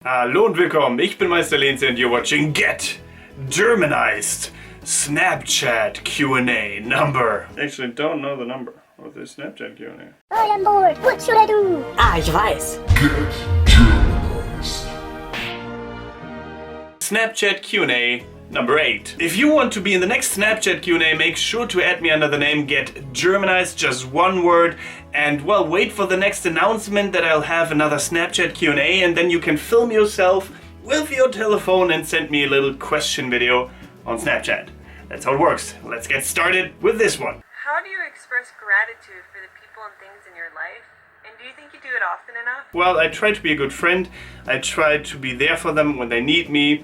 Hallo und willkommen, ich bin Meister Lenze and you're watching Get Germanized Snapchat Q&A number. Actually, don't know the number of the Snapchat Q&A. I am bored. What should I do? Ich weiß. Snapchat Q&A number 8. If you want to be in the next Snapchat Q&A, make sure to add me under the name Get Germanized, just one word. And well, wait for the next announcement that I'll have another Snapchat Q&A, and then you can film yourself with your telephone and send me a little question video on Snapchat. That's how it works. Let's get started with this one. How do you express gratitude for the people and things in your life? And do you think you do it often enough? Well, I try to be a good friend. I try to be there for them when they need me.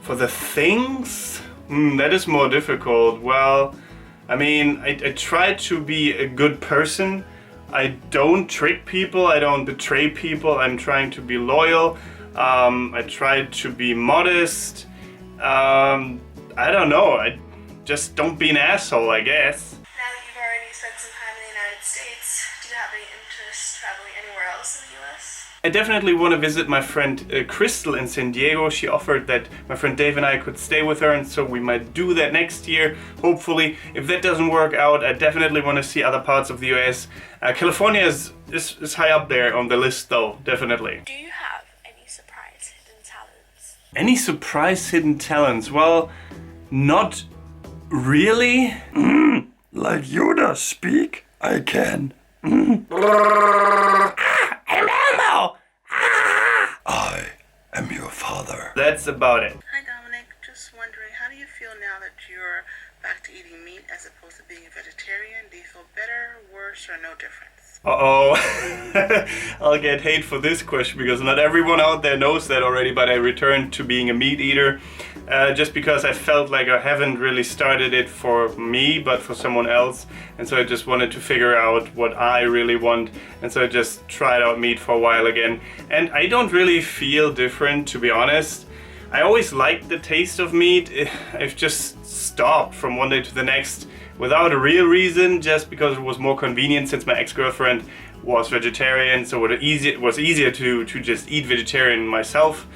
For the things, that is more difficult. Well, I mean, I try to be a good person. I don't trick people. I don't betray people. I'm trying to be loyal. I try to be modest. I don't know. I just don't be an asshole, I guess. Now that you've already spent some time in the United States, do you have any interest traveling anywhere else in the US? I definitely want to visit my friend Crystal in San Diego. She offered that my friend Dave and I could stay with her, and so we might do that next year, hopefully. If that doesn't work out, I definitely want to see other parts of the US. California is high up there on the list though, definitely. Do you have any surprise hidden talents? Any surprise hidden talents? Well, not really. Like Yoda speak, I can. I am your father. That's about it. Hi Dominic, just wondering, how do you feel now that you're back to eating meat as opposed to being a vegetarian? Do you feel better, worse, or no difference? Uh-oh. I'll get hate for this question because not everyone out there knows that already, but I returned to being a meat eater just because I felt like I haven't really started it for me, but for someone else. And so I just wanted to figure out what I really want. And so I just tried out meat for a while again. And I don't really feel different, to be honest. I always liked the taste of meat. I've just stopped from one day to the next without a real reason, just because it was more convenient since my ex-girlfriend was vegetarian, so it was easier to just eat vegetarian myself.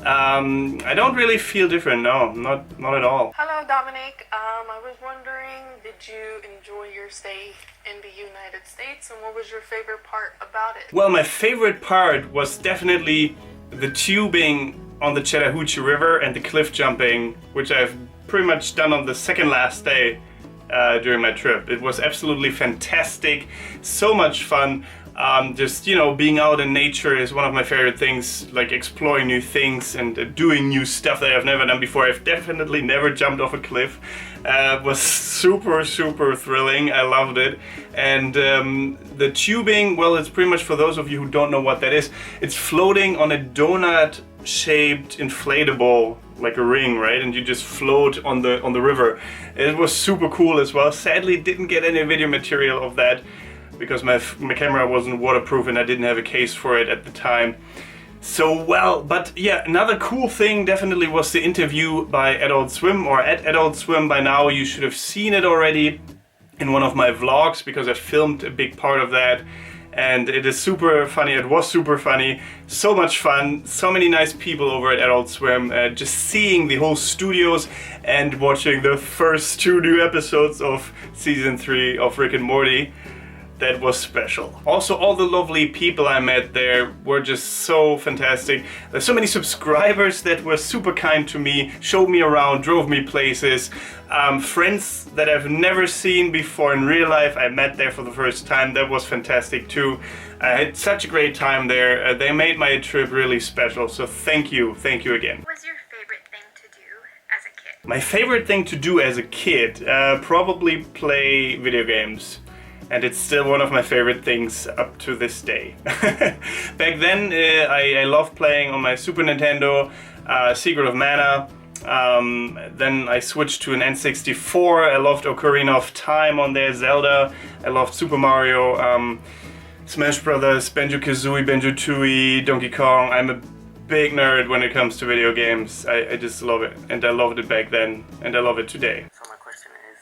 I don't really feel different, no, not at all. Hello Dominic, I was wondering, did you enjoy your stay in the United States, and what was your favorite part about it? Well, my favorite part was definitely the tubing on the Chattahoochee River and the cliff jumping, which I've pretty much done on the second last day during my trip. It was absolutely fantastic, so much fun. Just, you know, being out in nature is one of my favorite things, like exploring new things and doing new stuff that I've never done before. I've definitely never jumped off a cliff. It was super thrilling. I loved it. And the tubing, well, it's pretty much, for those of you who don't know what that is, it's floating on a donut-shaped inflatable, like a ring, right? And you just float on the river. It was super cool as well. Sadly, didn't get any video material of that because my camera wasn't waterproof and I didn't have a case for it at the time. So, well, but yeah, another cool thing definitely was the interview by Adult Swim, or at Adult Swim by now. You should have seen it already in one of my vlogs because I filmed a big part of that. And it is super funny. It was super funny. So much fun. So many nice people over at Adult Swim. Just seeing the whole studios and watching the first 2 new episodes of season 3 of Rick and Morty. That was special. Also, all the lovely people I met there were just so fantastic. There's so many subscribers that were super kind to me, showed me around, drove me places. Friends that I've never seen before in real life, I met there for the first time. That was fantastic too. I had such a great time there. They made my trip really special, so thank you again. What was your favorite thing to do as a kid? My favorite thing to do as a kid, probably play video games. And it's still one of my favorite things up to this day. Back then, I loved playing on my Super Nintendo, Secret of Mana. Then I switched to an N64. I loved Ocarina of Time on there, Zelda. I loved Super Mario, Smash Brothers, Banjo-Kazooie, Banjo-Tooie, Donkey Kong. I'm a big nerd when it comes to video games. I just love it. And I loved it back then, and I love it today. So my question is,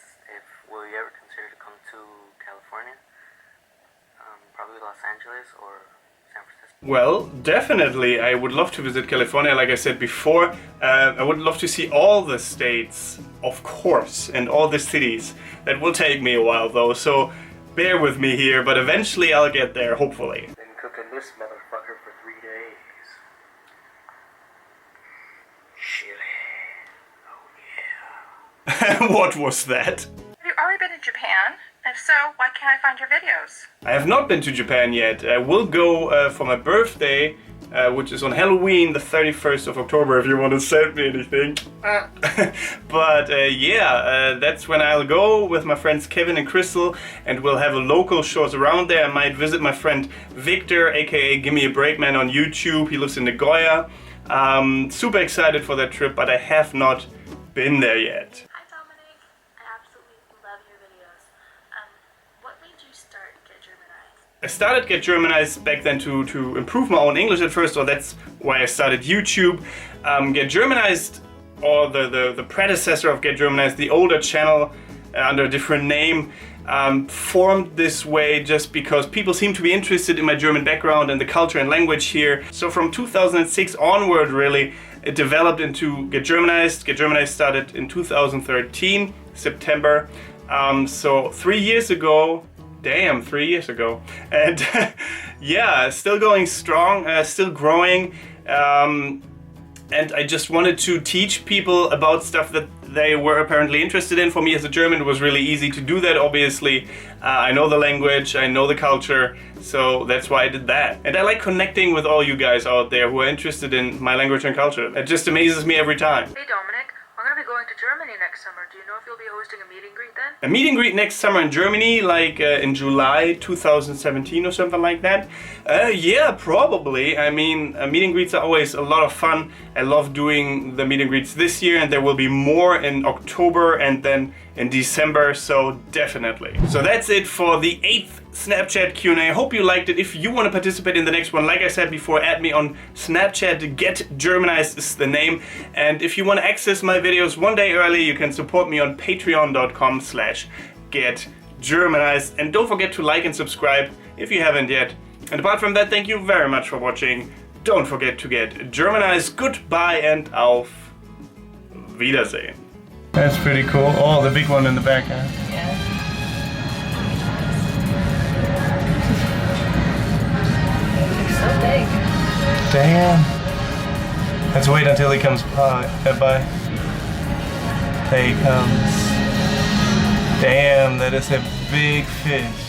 will you ever consider to come to California? Probably Los Angeles or San Francisco? Well, definitely. I would love to visit California, like I said before. I would love to see all the states, of course, and all the cities. That will take me a while though, so bear with me here, but eventually I'll get there, hopefully. Been cooking this motherfucker for 3 days. Chili. Oh yeah. What was that? Have you already been to Japan? If so, why can't I find your videos? I have not been to Japan yet. I will go for my birthday, which is on Halloween, the 31st of October, if you want to send me anything. But that's when I'll go with my friends Kevin and Crystal, and we'll have a local shows around there. I might visit my friend Victor, aka Gimme a Break Man on YouTube. He lives in Nagoya. Super excited for that trip, but I have not been there yet. Hi Dominic, I absolutely love your videos. What made you start Get Germanized? I started Get Germanized back then to improve my own English at first, or that's why I started YouTube. Get Germanized, or the predecessor of Get Germanized, the older channel under a different name, formed this way just because people seem to be interested in my German background and the culture and language here. So from 2006 onward, really, it developed into Get Germanized. Get Germanized started in 2013, September. So 3 years ago, damn, 3 years ago. And yeah, still going strong, still growing. And I just wanted to teach people about stuff that they were apparently interested in. For me as a German, it was really easy to do that, obviously. I know the language, I know the culture, so that's why I did that. And I like connecting with all you guys out there who are interested in my language and culture. It just amazes me every time. Hey Dominic, I'm gonna be going to Germany next summer. Do you know if you'll be hosting a meet and greet then? A meet and greet next summer in Germany, like in July 2017 or something like that. Yeah, probably. I mean, meet and greets are always a lot of fun. I love doing the meet and greets this year, and there will be more in October and then in December, so definitely. So that's it for the 8th Snapchat Q&A. Hope you liked it. If you want to participate in the next one, like I said before, add me on Snapchat. Get Germanized is the name. And if you want to access my videos one day early, you can support me on patreon.com/getgermanized. And don't forget to like and subscribe if you haven't yet. And apart from that, thank you very much for watching. Don't forget to get Germanized. Goodbye and auf Wiedersehen. That's pretty cool. Oh, the big one in the back, huh? Yeah. It's so big. Damn. Let's wait until he comes by. There he comes. Damn, that is a big fish.